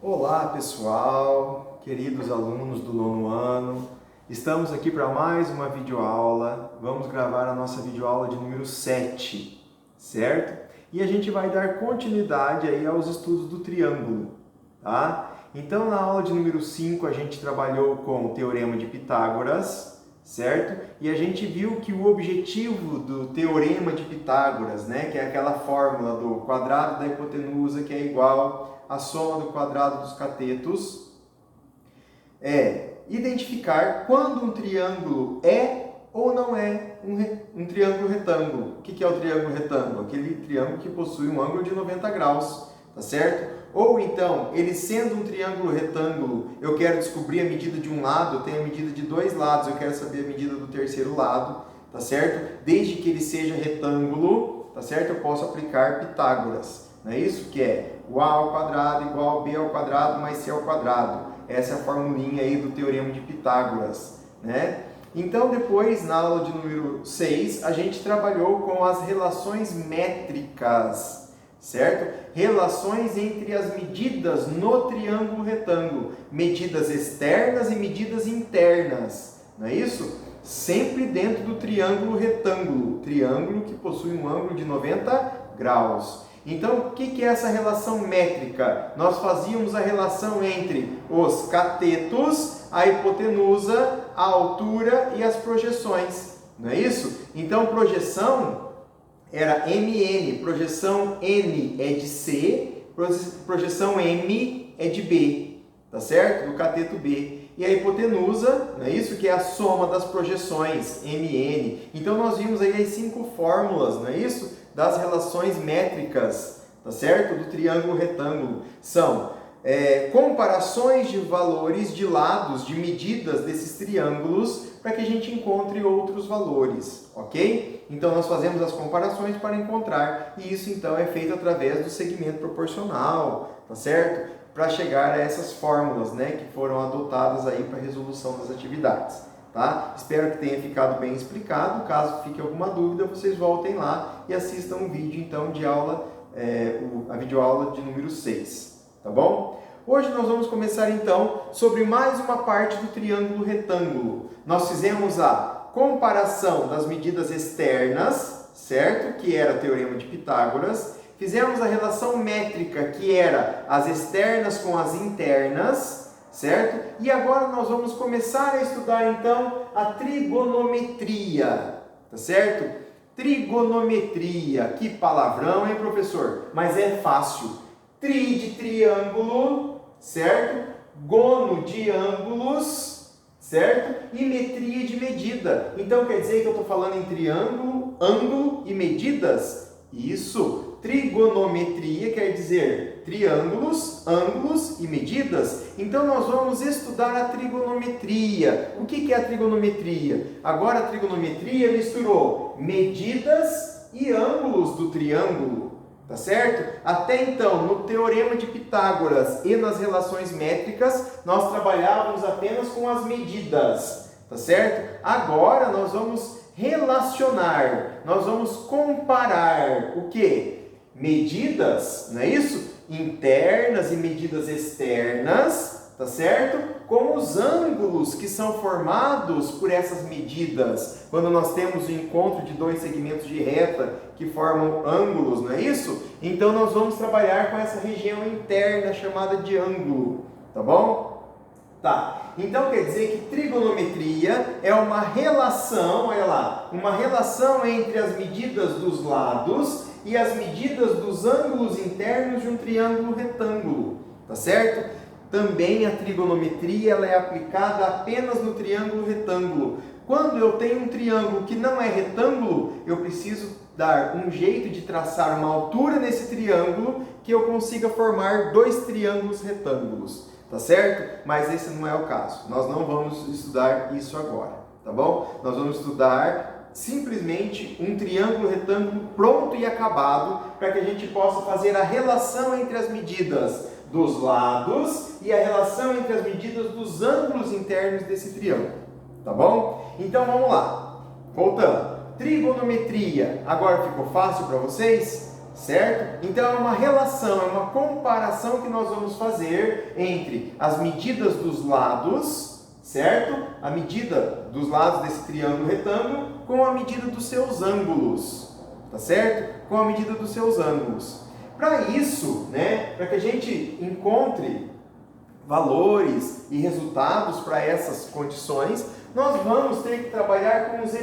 Olá pessoal, queridos alunos do nono ano, estamos aqui para mais uma videoaula. Vamos gravar a nossa videoaula de número 7, certo? E a gente vai dar continuidade aí aos estudos do triângulo, tá? Então na aula de número 5 a gente trabalhou com o Teorema de Pitágoras, certo? E a gente viu que o objetivo do Teorema de Pitágoras, né, que é aquela fórmula do quadrado da hipotenusa que é igual a soma do quadrado dos catetos, é identificar quando um triângulo é ou não é um triângulo retângulo. O que é o triângulo retângulo? Aquele triângulo que possui um ângulo de 90 graus, tá certo? Ou então, ele sendo um triângulo retângulo, eu quero descobrir a medida de um lado, eu tenho a medida de dois lados, eu quero saber a medida do terceiro lado, tá certo? Desde que ele seja retângulo, tá certo? Eu posso aplicar Pitágoras. Não é isso? Que é o a ao quadrado igual a b ao quadrado mais c ao quadrado. Essa é a formulinha aí do Teorema de Pitágoras, né? Então, depois, na aula de número 6, a gente trabalhou com as relações métricas, certo? Relações entre as medidas no triângulo retângulo. Medidas externas e medidas internas, não é isso? Sempre dentro do triângulo retângulo. Triângulo que possui um ângulo de 90 graus. Então, o que é essa relação métrica? Nós fazíamos a relação entre os catetos, a hipotenusa, a altura e as projeções, não é isso? Então, projeção era MN, projeção N é de C, projeção M é de B, tá certo? Do cateto B. E a hipotenusa, não é isso? Que é a soma das projeções, MN. Então, nós vimos aí as 5 fórmulas, não é isso? Das relações métricas, tá certo? Do triângulo retângulo. São comparações de valores de lados, de medidas desses triângulos, para que a gente encontre outros valores, ok? Então, nós fazemos as comparações para encontrar, e isso, então, é feito através do segmento proporcional, tá certo? Para chegar a essas fórmulas, né, que foram adotadas aí para a resolução das atividades. Tá? Espero que tenha ficado bem explicado. Caso fique alguma dúvida, vocês voltem lá e assistam o vídeo então de aula, a videoaula de número 6, tá bom? Hoje nós vamos começar então sobre mais uma parte do triângulo retângulo. Nós fizemos a comparação das medidas externas, certo? Que era o Teorema de Pitágoras. Fizemos a relação métrica, que era as externas com as internas, certo? E agora nós vamos começar a estudar então a trigonometria, tá certo? Trigonometria, que palavrão, hein, professor? Mas é fácil. Tri de triângulo, certo? Gono de ângulos, certo? E metria de medida. Então quer dizer que eu estou falando em triângulo, ângulo e medidas? Isso! Trigonometria quer dizer triângulos, ângulos e medidas. Então, nós vamos estudar a trigonometria. O que é a trigonometria? Agora, a trigonometria misturou medidas e ângulos do triângulo, tá certo? Até então, no Teorema de Pitágoras e nas relações métricas, nós trabalhávamos apenas com as medidas, tá certo? Agora, nós vamos relacionar, nós vamos comparar o quê? Medidas, não é isso? Internas e medidas externas, tá certo? Com os ângulos que são formados por essas medidas. Quando nós temos o encontro de dois segmentos de reta que formam ângulos, não é isso? Então nós vamos trabalhar com essa região interna chamada de ângulo, tá bom? Tá, então quer dizer que trigonometria é uma relação, olha lá, uma relação entre as medidas dos lados e as medidas dos ângulos internos de um triângulo retângulo, tá certo? Também a trigonometria ela é aplicada apenas no triângulo retângulo. Quando eu tenho um triângulo que não é retângulo, eu preciso dar um jeito de traçar uma altura nesse triângulo que eu consiga formar dois triângulos retângulos. Tá certo? Mas esse não é o caso. Nós não vamos estudar isso agora, tá bom? Nós vamos estudar simplesmente um triângulo retângulo pronto e acabado para que a gente possa fazer a relação entre as medidas dos lados e a relação entre as medidas dos ângulos internos desse triângulo, tá bom? Então vamos lá. Voltando. Trigonometria. Agora ficou fácil para vocês? certo? Então é uma relação, é uma comparação que nós vamos fazer entre as medidas dos lados, certo? A medida dos lados desse triângulo retângulo com a medida dos seus ângulos, tá certo? Com a medida dos seus ângulos. Para isso, né, para que a gente encontre valores e resultados para essas condições, nós vamos ter que trabalhar com os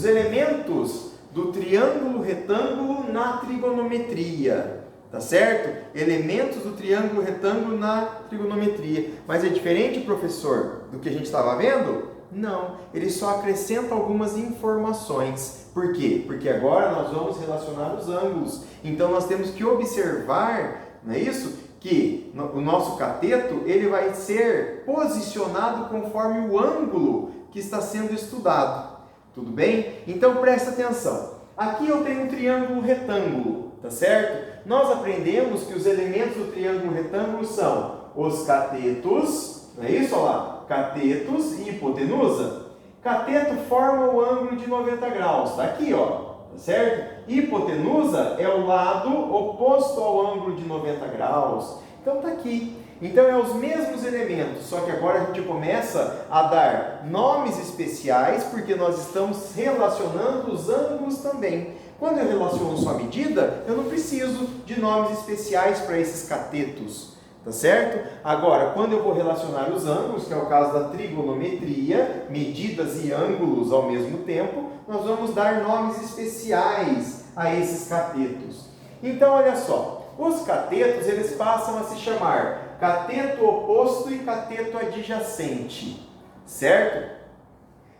elementos do triângulo retângulo na trigonometria, tá certo? Elementos do triângulo retângulo na trigonometria. Mas é diferente, professor, do que a gente estava vendo? Não, ele só acrescenta algumas informações. Por quê? Porque agora nós vamos relacionar os ângulos. Então nós temos que observar, não é isso? Que o nosso cateto ele vai ser posicionado conforme o ângulo que está sendo estudado. Tudo bem? Então presta atenção. Aqui eu tenho um triângulo retângulo, tá certo? Nós aprendemos que os elementos do triângulo retângulo são os catetos, não é isso? Olha lá, catetos e hipotenusa. Cateto forma o ângulo de 90 graus, tá aqui, ó, tá certo? Hipotenusa é o lado oposto ao ângulo de 90 graus. Então tá aqui. Então é os mesmos elementos, só que agora a gente começa a dar nomes especiais, porque nós estamos relacionando os ângulos também. Quando eu relaciono só a medida, eu não preciso de nomes especiais para esses catetos, tá certo? Agora, quando eu vou relacionar os ângulos, que é o caso da trigonometria, medidas e ângulos ao mesmo tempo, nós vamos dar nomes especiais a esses catetos. Então, olha só, os catetos eles passam a se chamar cateto oposto e cateto adjacente, certo?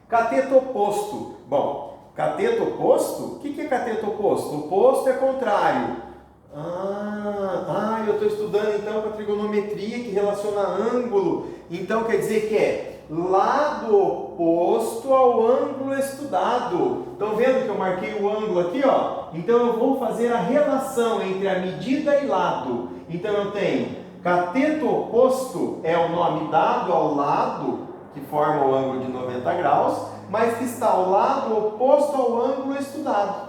Cateto oposto. Bom, cateto oposto, o que é cateto oposto? Oposto é contrário. Eu estou estudando então para trigonometria que relaciona ângulo. Então quer dizer que é lado oposto ao ângulo estudado. Estão vendo que eu marquei o ângulo aqui, ó? Então eu vou fazer a relação entre a medida e lado. Então eu tenho cateto oposto é o nome dado ao lado que forma o ângulo de 90 graus, mas que está ao lado oposto ao ângulo estudado.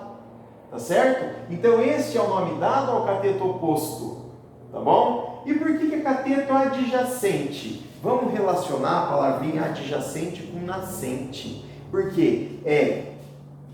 Tá certo? Então este é o nome dado ao cateto oposto. Tá bom? E por que é cateto adjacente? Vamos relacionar a palavrinha adjacente com nascente. Porque é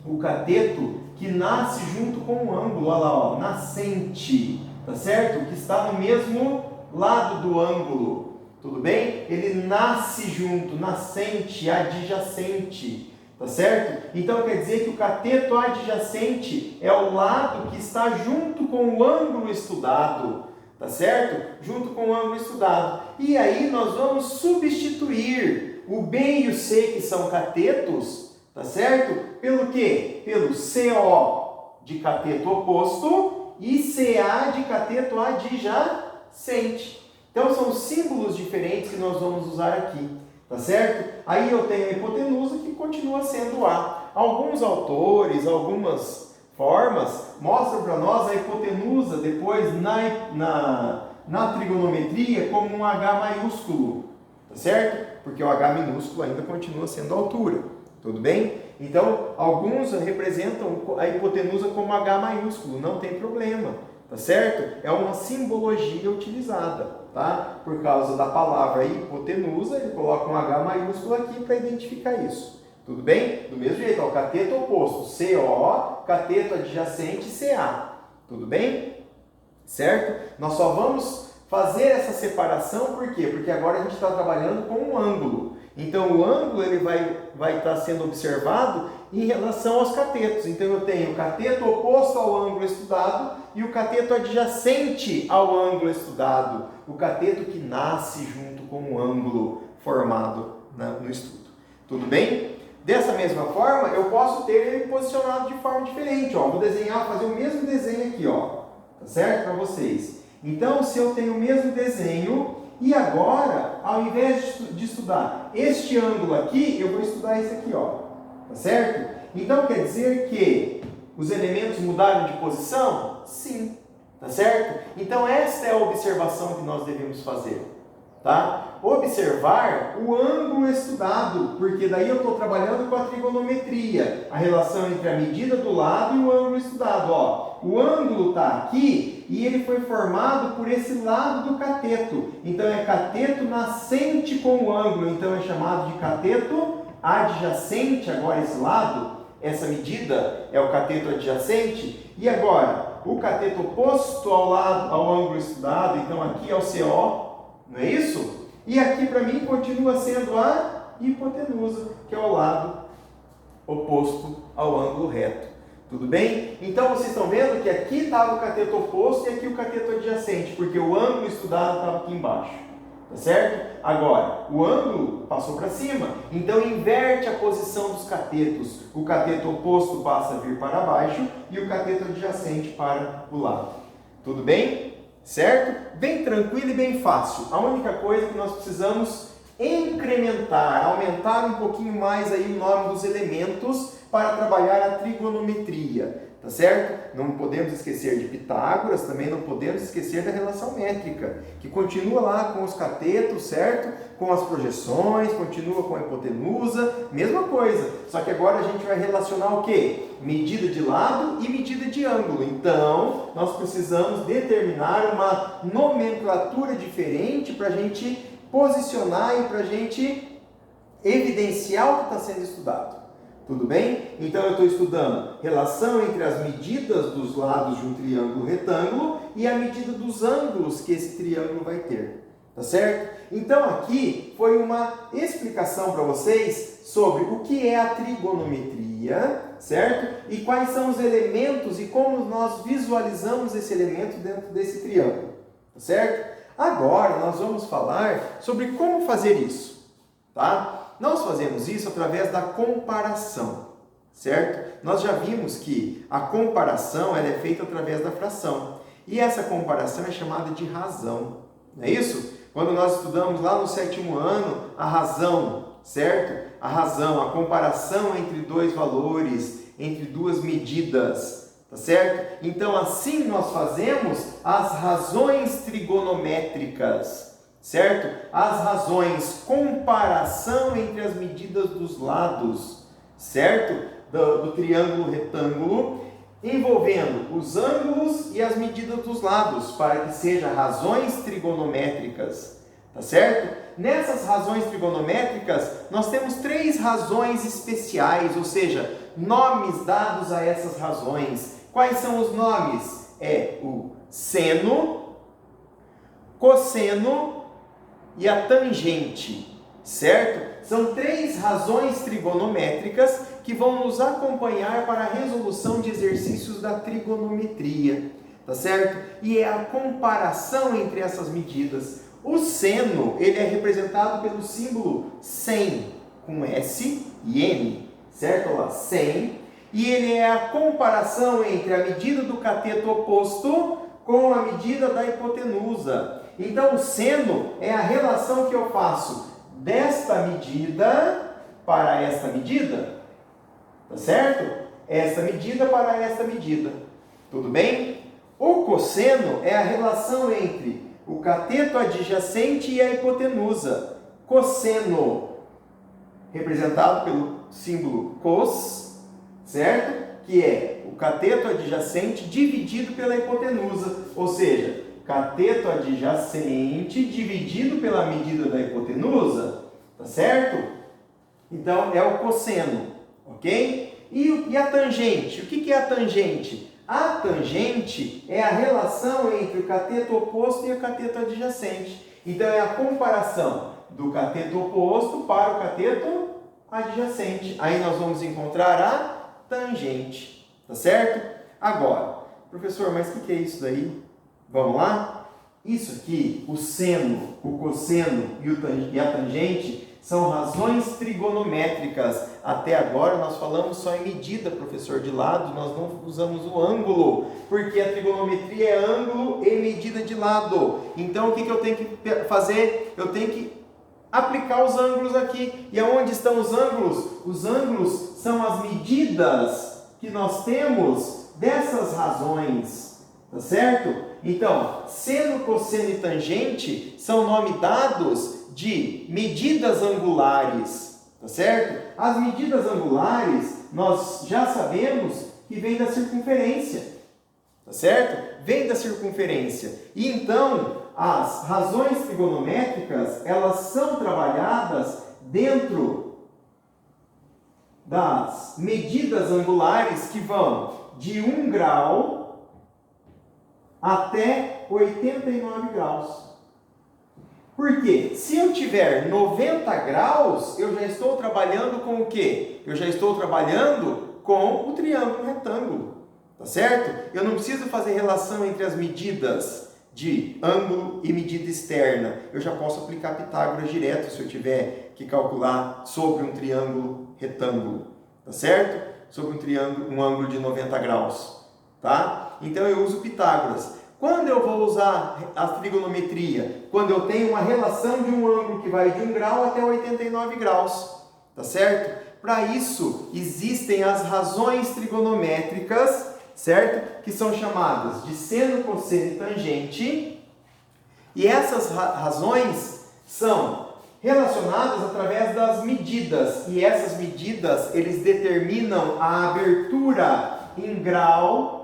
o cateto que nasce junto com o ângulo. Olha lá, ó, nascente. Tá certo? Que está no mesmo lado do ângulo. Tudo bem? Ele nasce junto, nascente, adjacente. Tá certo? Então quer dizer que o cateto adjacente é o lado que está junto com o ângulo estudado. Tá certo? Junto com o ângulo estudado. E aí nós vamos substituir o B e o C, que são catetos, tá certo? Pelo quê? Pelo CO de cateto oposto e CA de cateto adjacente. Então são símbolos diferentes que nós vamos usar aqui. Tá certo? Aí eu tenho a hipotenusa que continua sendo A. Alguns autores, algumas formas mostram para nós a hipotenusa depois na trigonometria como um H maiúsculo. Tá certo? Porque o H minúsculo ainda continua sendo a altura. Tudo bem? Então, alguns representam a hipotenusa como H maiúsculo. Não tem problema. Tá certo? É uma simbologia utilizada. Tá? Por causa da palavra hipotenusa, ele coloca um H maiúsculo aqui para identificar isso. Tudo bem? Do mesmo jeito, ó, cateto oposto, CO, cateto adjacente, CA. Tudo bem? Certo? Nós só vamos fazer essa separação, por quê? Porque agora a gente está trabalhando com um ângulo. Então, o ângulo ele vai estar sendo observado em relação aos catetos. Então, eu tenho o cateto oposto ao ângulo estudado e o cateto adjacente ao ângulo estudado. O cateto que nasce junto com o ângulo formado no estudo. Tudo bem? Dessa mesma forma, eu posso ter ele posicionado de forma diferente. Ó. Vou desenhar, fazer o mesmo desenho aqui, ó. Tá certo? Para vocês. Então, se eu tenho o mesmo desenho, e agora, ao invés de estudar este ângulo aqui, eu vou estudar esse aqui, ó. Tá certo? Então, quer dizer que os elementos mudaram de posição? Sim. Tá certo? Então, esta é a observação que nós devemos fazer. tá? Observar o ângulo estudado, porque daí eu estou trabalhando com a trigonometria, a relação entre a medida do lado e o ângulo estudado. Ó, o ângulo está aqui e ele foi formado por esse lado do cateto. Então é cateto nascente com o ângulo, então é chamado de cateto adjacente. Agora esse lado, essa medida é o cateto adjacente. E agora, o cateto oposto ao ângulo estudado, então aqui é o CO, não é isso? E aqui para mim continua sendo a hipotenusa, que é o lado oposto ao ângulo reto. Tudo bem? Então vocês estão vendo que aqui estava o cateto oposto e aqui o cateto adjacente, porque o ângulo estudado estava aqui embaixo. Tá certo? Agora, o ângulo passou para cima, então inverte a posição dos catetos. O cateto oposto passa a vir para baixo e o cateto adjacente para o lado. Tudo bem? Certo? Bem tranquilo e bem fácil. A única coisa que nós precisamos incrementar, aumentar um pouquinho mais aí o nome dos elementos para trabalhar a trigonometria, tá certo? Não podemos esquecer de Pitágoras, também não podemos esquecer da relação métrica, que continua lá com os catetos, certo? Com as projeções, continua com a hipotenusa, mesma coisa, só que agora a gente vai relacionar o quê? Medida de lado e medida de ângulo. Então, nós precisamos determinar uma nomenclatura diferente para a gente posicionar e para a gente evidenciar o que está sendo estudado. Tudo bem? Então eu estou estudando relação entre as medidas dos lados de um triângulo retângulo e a medida dos ângulos que esse triângulo vai ter. Tá certo? Então aqui foi uma explicação para vocês sobre o que é a trigonometria, certo? E quais são os elementos e como nós visualizamos esse elemento dentro desse triângulo. Tá certo? Agora nós vamos falar sobre como fazer isso, tá? Nós fazemos isso através da comparação, certo? Nós já vimos que a comparação ela é feita através da fração. E essa comparação é chamada de razão, não é isso? Quando nós estudamos lá no 7º ano a razão, certo? A razão, a comparação entre dois valores, entre duas medidas, tá certo? Então assim nós fazemos as razões trigonométricas. Certo? As razões, comparação entre as medidas dos lados, certo? Do triângulo retângulo, envolvendo os ângulos e as medidas dos lados, para que sejam razões trigonométricas, tá certo? Nessas razões trigonométricas, nós temos 3 razões especiais, ou seja, nomes dados a essas razões. Quais são os nomes? É o seno, cosseno e a tangente, certo? São 3 razões trigonométricas que vão nos acompanhar para a resolução de exercícios da trigonometria, tá certo? E é a comparação entre essas medidas. O seno, ele é representado pelo símbolo 100, com S e N, certo? Olha lá, 100. E ele é a comparação entre a medida do cateto oposto com a medida da hipotenusa. Então, o seno é a relação que eu faço desta medida para esta medida, tá certo? Esta medida para esta medida, tudo bem? O cosseno é a relação entre o cateto adjacente e a hipotenusa. Cosseno, representado pelo símbolo cos, certo? Que é o cateto adjacente dividido pela hipotenusa, ou seja, cateto adjacente dividido pela medida da hipotenusa, tá certo? Então é o cosseno, ok? E a tangente? O que é a tangente? A tangente é a relação entre o cateto oposto e o cateto adjacente. Então é a comparação do cateto oposto para o cateto adjacente. Aí nós vamos encontrar a tangente, tá certo? Agora, professor, mas o que é isso daí? Vamos lá? Isso aqui, o seno, o cosseno e a tangente são razões trigonométricas. Até agora nós falamos só em medida, professor, de lado, nós não usamos o ângulo, porque a trigonometria é ângulo e medida de lado. Então o que eu tenho que fazer? Eu tenho que aplicar os ângulos aqui. E aonde estão os ângulos? Os ângulos são as medidas que nós temos dessas razões. tá certo? Então, seno, cosseno e tangente são nomes dados de medidas angulares, tá certo? As medidas angulares, nós já sabemos que vem da circunferência, tá certo? Vem da circunferência. E então, as razões trigonométricas, elas são trabalhadas dentro das medidas angulares que vão de 1 grau até 89 graus. Por quê? Se eu tiver 90 graus, eu já estou trabalhando com o quê? Eu já estou trabalhando com o triângulo retângulo, tá certo? Eu não preciso fazer relação entre as medidas de ângulo e medida externa. Eu já posso aplicar Pitágoras direto se eu tiver que calcular sobre um triângulo retângulo, tá certo? Sobre um triângulo, um ângulo de 90 graus, tá? Então eu uso Pitágoras. Quando eu vou usar a trigonometria? Quando eu tenho uma relação de um ângulo que vai de 1 grau até 89 graus, tá certo? Para isso, existem as razões trigonométricas, certo? Que são chamadas de seno, cosseno e tangente. E essas razões são relacionadas através das medidas. E essas medidas, eles determinam a abertura em grau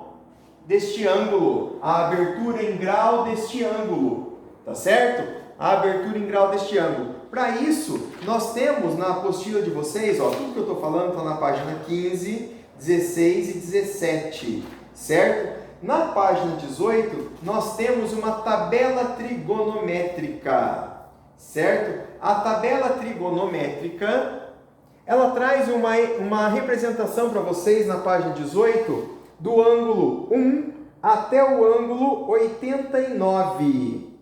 deste ângulo, a abertura em grau deste ângulo, tá certo? A abertura em grau deste ângulo. Para isso, nós temos na apostila de vocês, ó, tudo que eu estou falando está na página 15, 16 e 17, certo? Na página 18, nós temos uma tabela trigonométrica, certo? A tabela trigonométrica, ela traz uma representação para vocês na página 18, do ângulo 1 até o ângulo 89,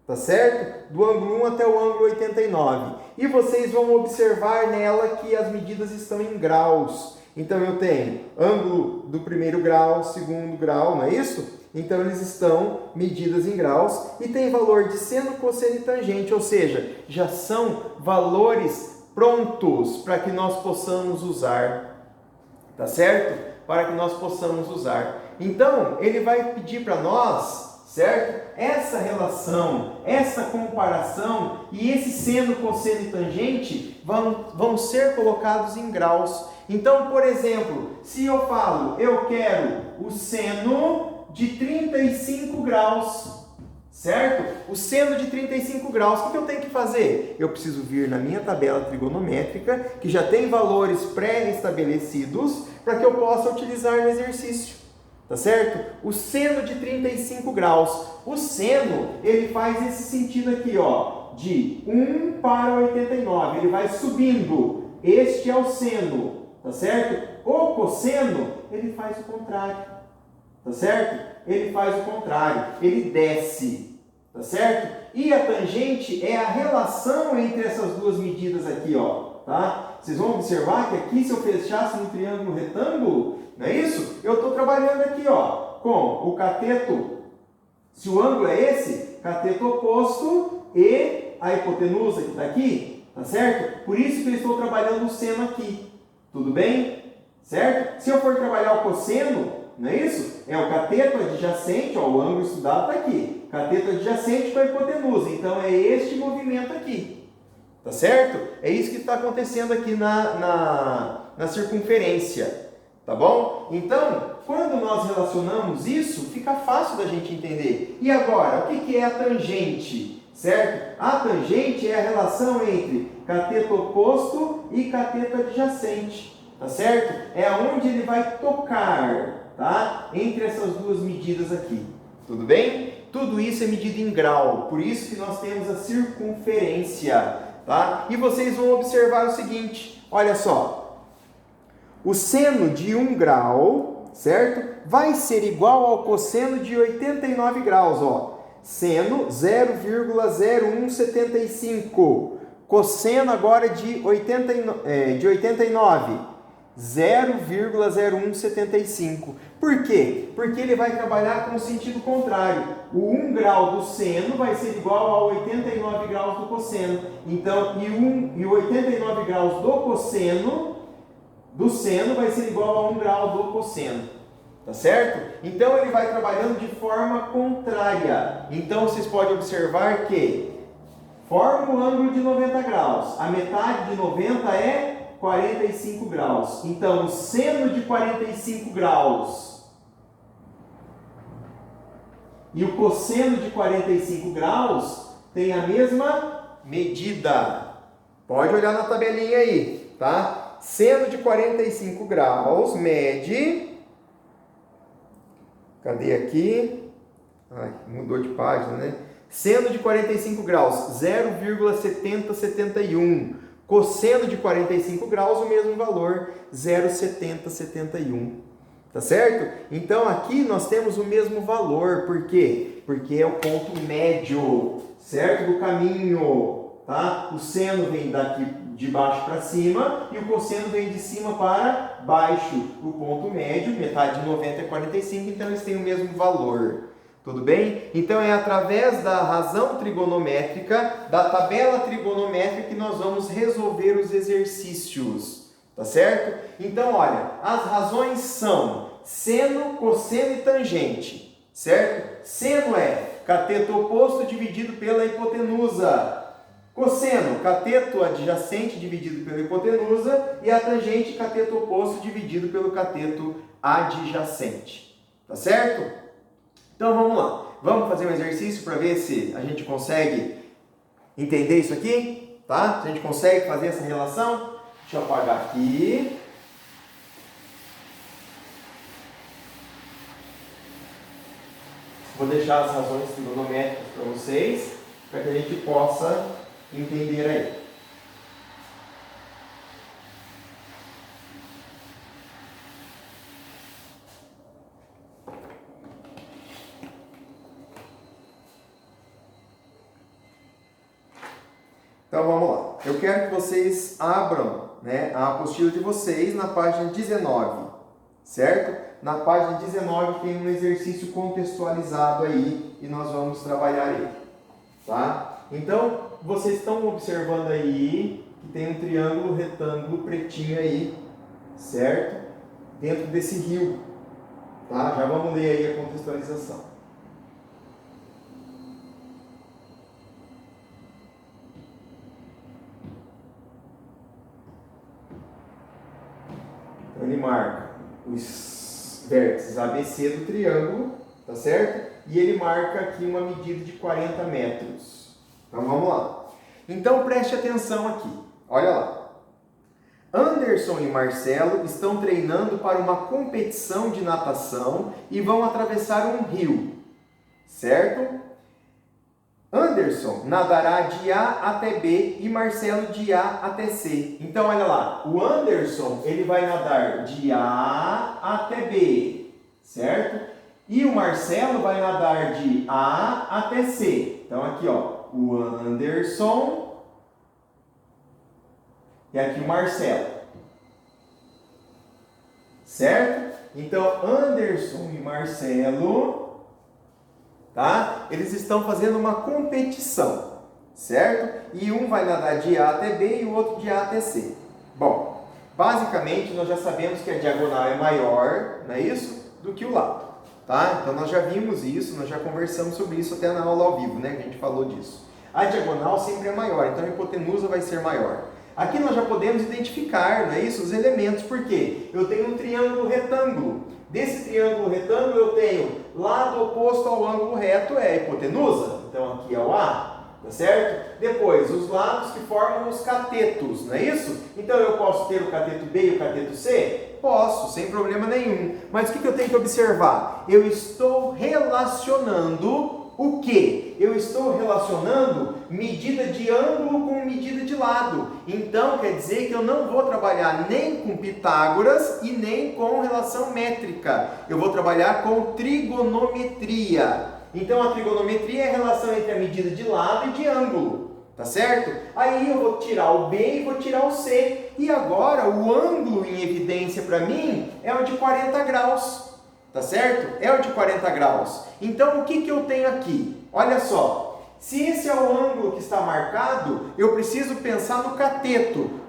tá certo? Do ângulo 1 até o ângulo 89. E vocês vão observar nela que as medidas estão em graus. Então eu tenho ângulo do primeiro grau, segundo grau, não é isso? Então eles estão medidas em graus e tem valor de seno, cosseno e tangente, ou seja, já são valores prontos para que nós possamos usar, tá certo? Para que nós possamos usar. Então, ele vai pedir para nós, certo? Essa relação, essa comparação e esse seno, cosseno e tangente vão ser colocados em graus. Então, por exemplo, se eu falo, eu quero o seno de 35 graus, certo? O seno de 35 graus, o que eu tenho que fazer? Eu preciso vir na minha tabela trigonométrica, que já tem valores pré-estabelecidos, para que eu possa utilizar no exercício, tá certo? O seno de 35 graus. O seno, ele faz esse sentido aqui, ó, de 1 para 89, ele vai subindo. Este é o seno, tá certo? O cosseno, ele faz o contrário, tá certo? Ele faz o contrário, ele desce, tá certo? E a tangente é a relação entre essas duas medidas aqui, ó, tá? Vocês vão observar que aqui, se eu fechasse no triângulo retângulo, não é isso? Eu estou trabalhando aqui, ó, com o cateto, se o ângulo é esse, cateto oposto e a hipotenusa que está aqui, tá certo? Por isso que eu estou trabalhando o seno aqui, tudo bem? Certo? Se eu for trabalhar o cosseno, não é isso? É o cateto adjacente, ó, o ângulo estudado está aqui. Cateto adjacente com a hipotenusa. Então, é este movimento aqui. Tá certo? É isso que está acontecendo aqui na circunferência. Tá bom? Então, quando nós relacionamos isso, fica fácil da gente entender. E agora, o que é a tangente? Certo? A tangente é a relação entre cateto oposto e cateto adjacente. Tá certo? É onde ele vai tocar, tá? Entre essas duas medidas aqui. Tudo bem? Tudo isso é medido em grau, por isso que nós temos a circunferência, tá? E vocês vão observar o seguinte, olha só. O seno de 1 grau, certo? Vai ser igual ao cosseno de 89 graus, ó. Seno 0,0175. Cosseno agora de 89. 0,0175. Por quê? Porque ele vai trabalhar com o sentido contrário. O 1 grau do seno vai ser igual a 89 graus do cosseno. Então, e 89 graus do cosseno do seno vai ser igual a 1 grau do cosseno. tá certo? Então ele vai trabalhando de forma contrária. Então vocês podem observar que forma o ângulo de 90 graus. A metade de 90 é 45 graus. Então o seno de 45 graus e o cosseno de 45 graus tem a mesma medida. Pode olhar na tabelinha aí, tá? Seno de 45 graus mede... Cadê aqui? Ai, mudou de página, né? Seno de 45 graus, 0,7071. Cosseno de 45 graus, o mesmo valor, 0,7071. Tá certo? Então aqui nós temos o mesmo valor. Por quê? Porque é o ponto médio, certo? Do caminho, tá? O seno vem daqui de baixo para cima e o cosseno vem de cima para baixo. O ponto médio, metade de 90 é 45, então eles têm o mesmo valor. Tudo bem? Então é através da razão trigonométrica, da tabela trigonométrica que nós vamos resolver os exercícios. Tá certo? Então, olha, as razões são seno, cosseno e tangente. Certo? Seno é cateto oposto dividido pela hipotenusa. Cosseno, cateto adjacente dividido pela hipotenusa, e a tangente, cateto oposto dividido pelo cateto adjacente. Tá certo? Então vamos lá. Vamos fazer um exercício para ver se a gente consegue entender isso aqui, tá? Se a gente consegue fazer essa relação. Deixa eu apagar aqui. Vou deixar as razões trigonométricas para vocês, para que a gente possa entender aí. Então vamos lá. Eu quero que vocês abram, né, a apostila de vocês na página 19, certo? Na página 19 tem um exercício contextualizado aí e nós vamos trabalhar ele, tá? Então, vocês estão observando aí que tem um triângulo retângulo pretinho aí, certo? Dentro desse rio, tá? Já vamos ler aí a contextualização. Então, ele marca os vértices ABC do triângulo, tá certo? E ele marca aqui uma medida de 40 metros. Então vamos lá. Então preste atenção aqui. Olha lá. Anderson e Marcelo estão treinando para uma competição de natação e vão atravessar um rio, certo? Anderson nadará de A até B e Marcelo de A até C. Então olha lá, o Anderson ele vai nadar de A até B, certo? E o Marcelo vai nadar de A até C. Então aqui ó, o Anderson e aqui o Marcelo, certo? Então Anderson e Marcelo, tá? Eles estão fazendo uma competição, certo? E um vai nadar de A até B e o outro de A até C. Bom, basicamente nós já sabemos que a diagonal é maior, não é isso? Do que o lado, tá? Então nós já vimos isso, nós já conversamos sobre isso até na aula ao vivo, né? Que a gente falou disso. A diagonal sempre é maior, então a hipotenusa vai ser maior. Aqui nós já podemos identificar, não é isso? Os elementos, porque eu tenho um triângulo retângulo. Desse triângulo retângulo eu tenho lado oposto ao ângulo reto é a hipotenusa. Então aqui é o A, tá certo? Depois, os lados que formam os catetos, não é isso? Então eu posso ter o cateto B e o cateto C? Posso, sem problema nenhum. Mas o que eu tenho que observar? Eu estou relacionando o quê? Eu estou relacionando medida de ângulo com medida de lado. Então, quer dizer que eu não vou trabalhar nem com Pitágoras e nem com relação métrica. Eu vou trabalhar com trigonometria. Então, a trigonometria é a relação entre a medida de lado e de ângulo. Tá certo? Aí eu vou tirar o B e vou tirar o C. E agora, o ângulo em evidência para mim é o de 40 graus. Tá certo? É o de 40 graus. Então, o que eu tenho aqui? Olha só. Se esse é o ângulo que está marcado, eu preciso pensar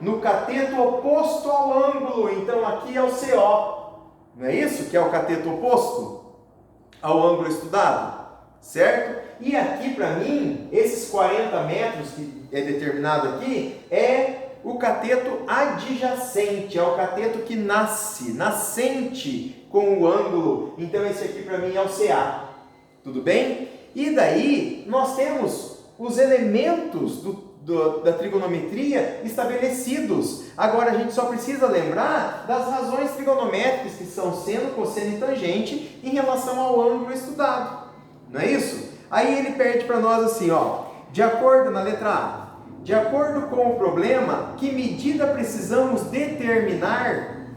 no cateto oposto ao ângulo. Então, aqui é o CO. não é isso? Que é o cateto oposto ao ângulo estudado, certo? E aqui para mim, esses 40 metros que é determinado aqui, é o cateto adjacente, é o cateto que nascente com o ângulo. Então esse aqui para mim é o CA, tudo bem? E daí nós temos os elementos da trigonometria estabelecidos. Agora a gente só precisa lembrar das razões trigonométricas que são seno, cosseno e tangente em relação ao ângulo estudado, não é isso? Aí ele pede para nós assim, ó, de acordo na letra A, de acordo com o problema, que medida precisamos determinar?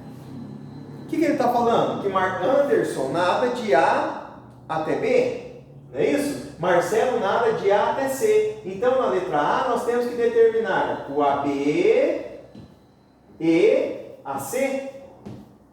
O que ele está falando? Que Anderson nada de A até B, não é isso? Marcelo nada de A até C. Então, na letra A, nós temos que determinar o AB e AC.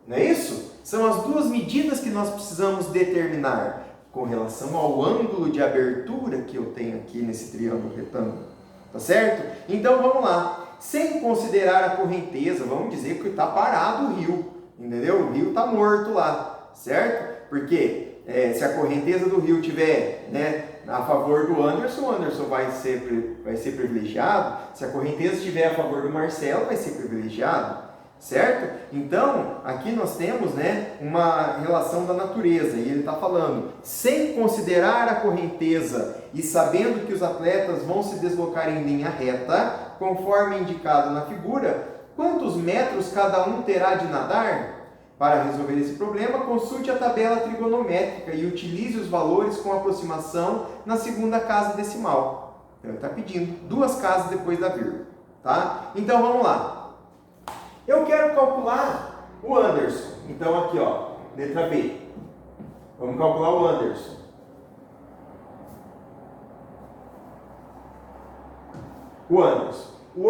Não é isso? São as duas medidas que nós precisamos determinar com relação ao ângulo de abertura que eu tenho aqui nesse triângulo retângulo. Tá certo? Então, vamos lá. Sem considerar a correnteza, vamos dizer que está parado o rio. Entendeu? O rio está morto lá. Certo? Porque se a correnteza do rio tiver, né, a favor do Anderson, o Anderson vai ser privilegiado. Se a correnteza estiver a favor do Marcelo, vai ser privilegiado, certo? Então, aqui nós temos, né, uma relação da natureza, e ele está falando, sem considerar a correnteza e sabendo que os atletas vão se deslocar em linha reta, conforme indicado na figura, quantos metros cada um terá de nadar? Para resolver esse problema, consulte a tabela trigonométrica e utilize os valores com aproximação na segunda casa decimal. Então, ele está pedindo 2 casas depois da vírgula. Tá? Então, vamos lá. Eu quero calcular o Anderson. Então, aqui, ó, letra B. Vamos calcular o Anderson. O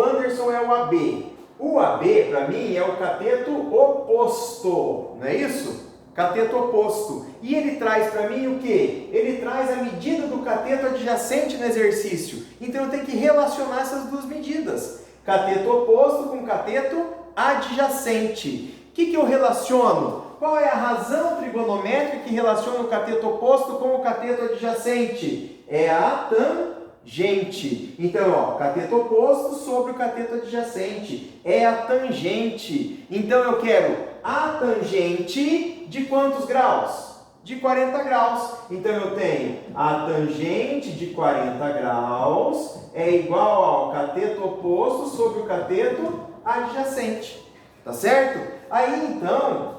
Anderson é o AB. O AB, para mim, é o cateto oposto, não é isso? Cateto oposto. E ele traz para mim o quê? Ele traz a medida do cateto adjacente no exercício. Então, eu tenho que relacionar essas duas medidas. Cateto oposto com cateto adjacente. O que eu relaciono? Qual é a razão trigonométrica que relaciona o cateto oposto com o cateto adjacente? É a tangente. Então, ó, cateto oposto sobre o cateto adjacente é a tangente. Então, eu quero a tangente de quantos graus? De 40 graus. Então, eu tenho a tangente de 40 graus é igual ao cateto oposto sobre o cateto adjacente. Tá certo? Aí, então,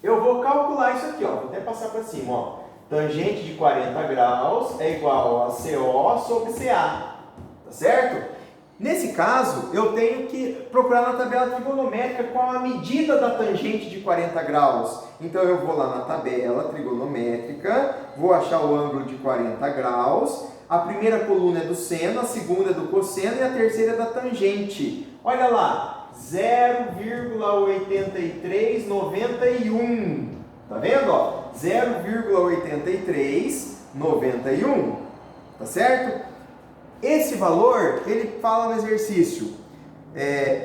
eu vou calcular isso aqui, ó. Vou até passar para cima, ó. Tangente de 40 graus é igual a CO sobre CA, tá certo? Nesse caso, eu tenho que procurar na tabela trigonométrica qual a medida da tangente de 40 graus. Então, eu vou lá na tabela trigonométrica, vou achar o ângulo de 40 graus. A primeira coluna é do seno, a segunda é do cosseno e a terceira é da tangente. Olha lá, 0,8391. Tá vendo? Ó? 0,8391. Tá certo? Esse valor, ele fala no exercício.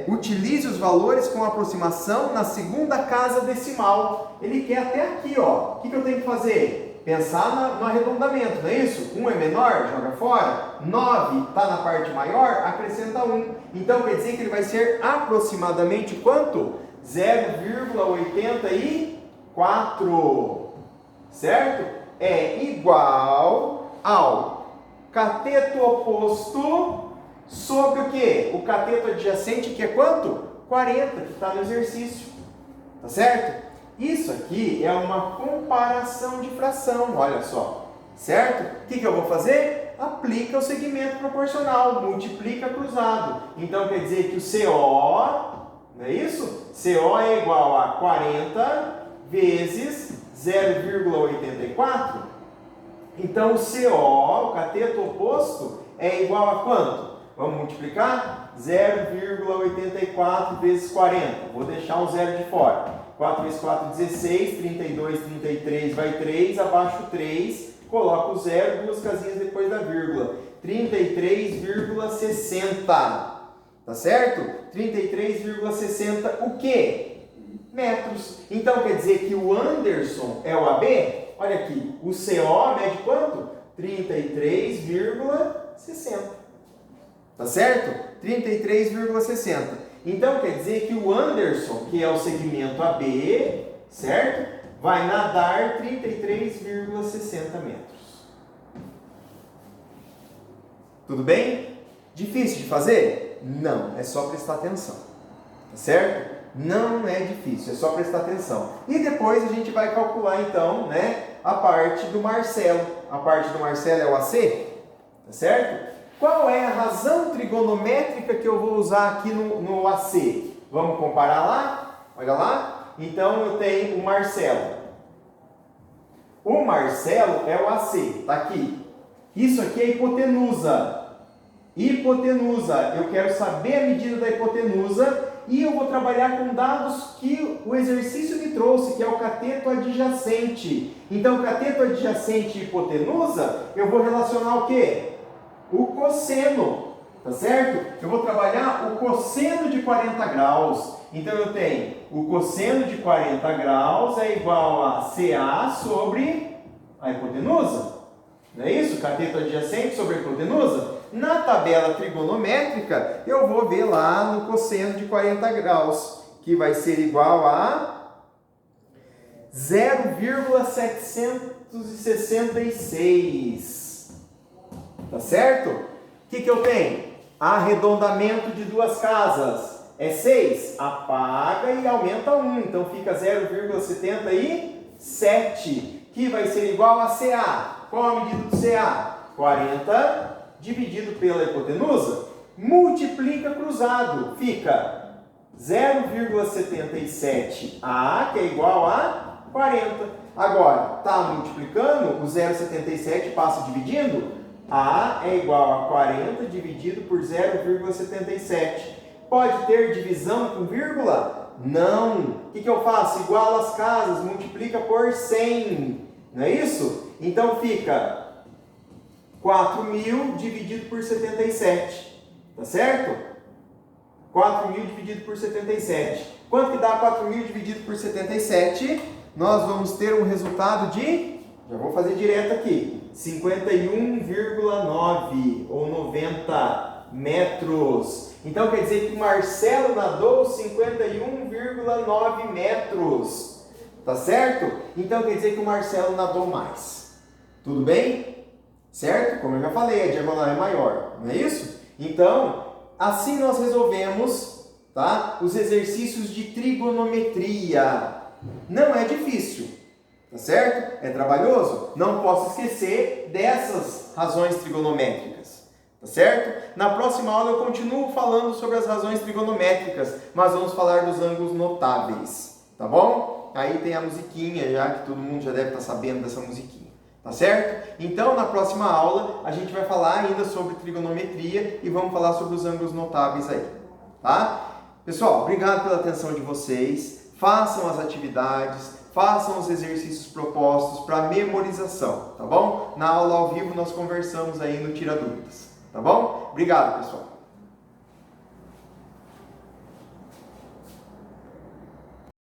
Utilize os valores com aproximação na segunda casa decimal. Ele quer até aqui, ó. O que eu tenho que fazer? Pensar no arredondamento, não é isso? 1 é menor, joga fora. 9 está na parte maior, acrescenta 1. Então, quer dizer que ele vai ser aproximadamente quanto? 0,84. Certo? É igual ao cateto oposto sobre o quê? O cateto adjacente, que é quanto? 40, que está no exercício. Tá certo? Isso aqui é uma comparação de fração, olha só. Certo? O que eu vou fazer? Aplica o segmento proporcional, multiplica cruzado. Então, quer dizer que o CO, não é isso? CO é igual a 40 vezes 0,84. Então, o CO, o cateto oposto, é igual a quanto? Vamos multiplicar? 0,84 vezes 40. Vou deixar um zero de fora. 4 vezes 4, 16. 32, 33, vai 3. Abaixo 3. Coloco o zero, 2 casinhas depois da vírgula. 33,60. Tá certo? 33,60 o quê? metros. Então quer dizer que o Anderson é o AB? Olha aqui, o CO mede quanto? 33,60. Tá certo? 33,60. Então quer dizer que o Anderson, que é o segmento AB, certo? Vai nadar 33,60 metros. Tudo bem? Difícil de fazer? Não, é só prestar atenção. Tá certo? Não é difícil, é só prestar atenção. E depois a gente vai calcular então, né, a parte do Marcelo. A parte do Marcelo é o AC, tá certo? Qual é a razão trigonométrica que eu vou usar aqui no AC? Vamos comparar lá? Olha lá. Então eu tenho o Marcelo. O Marcelo é o AC, tá aqui. Isso aqui é a hipotenusa. Hipotenusa, eu quero saber a medida da hipotenusa e eu vou trabalhar com dados que o exercício me trouxe, que é o cateto adjacente. Então, cateto adjacente e hipotenusa, eu vou relacionar o quê? O cosseno, tá certo? Eu vou trabalhar o cosseno de 40 graus. Então, eu tenho o cosseno de 40 graus é igual a CA sobre a hipotenusa. Não é isso? Cateto adjacente sobre a hipotenusa. Na tabela trigonométrica, eu vou ver lá no cosseno de 40 graus, que vai ser igual a 0,766. Tá certo? O que eu tenho? Arredondamento de duas casas. É 6? Apaga e aumenta 1. Então fica 0,77, que vai ser igual a CA. Qual a medida do CA? 40 dividido pela hipotenusa, multiplica cruzado, fica 0,77A, que é igual a 40. Agora, está multiplicando, o 0,77 passa dividindo, A é igual a 40 dividido por 0,77. Pode ter divisão com vírgula? Não. O que eu faço? Igualo as casas, multiplica por 100. Não é isso? Então fica 4.000 dividido por 77, tá certo? 4.000 dividido por 77. Quanto que dá 4.000 dividido por 77? Nós vamos ter um resultado de, já vou fazer direto aqui, 51,9 ou 90 metros. Então quer dizer que o Marcelo nadou 51,9 metros, tá certo? Então quer dizer que o Marcelo nadou mais. Tudo bem? Certo? Como eu já falei, a diagonal é maior, não é isso? Então, assim nós resolvemos, tá, os exercícios de trigonometria. Não é difícil, tá certo? É trabalhoso? Não posso esquecer dessas razões trigonométricas, tá certo? Na próxima aula eu continuo falando sobre as razões trigonométricas, mas vamos falar dos ângulos notáveis, tá bom? Aí tem a musiquinha já, que todo mundo já deve estar sabendo dessa musiquinha. Tá certo? Então, na próxima aula, a gente vai falar ainda sobre trigonometria e vamos falar sobre os ângulos notáveis aí, tá? Pessoal, obrigado pela atenção de vocês. Façam as atividades, façam os exercícios propostos para memorização, tá bom? Na aula ao vivo nós conversamos aí no Tira Dúvidas, tá bom? Obrigado, pessoal.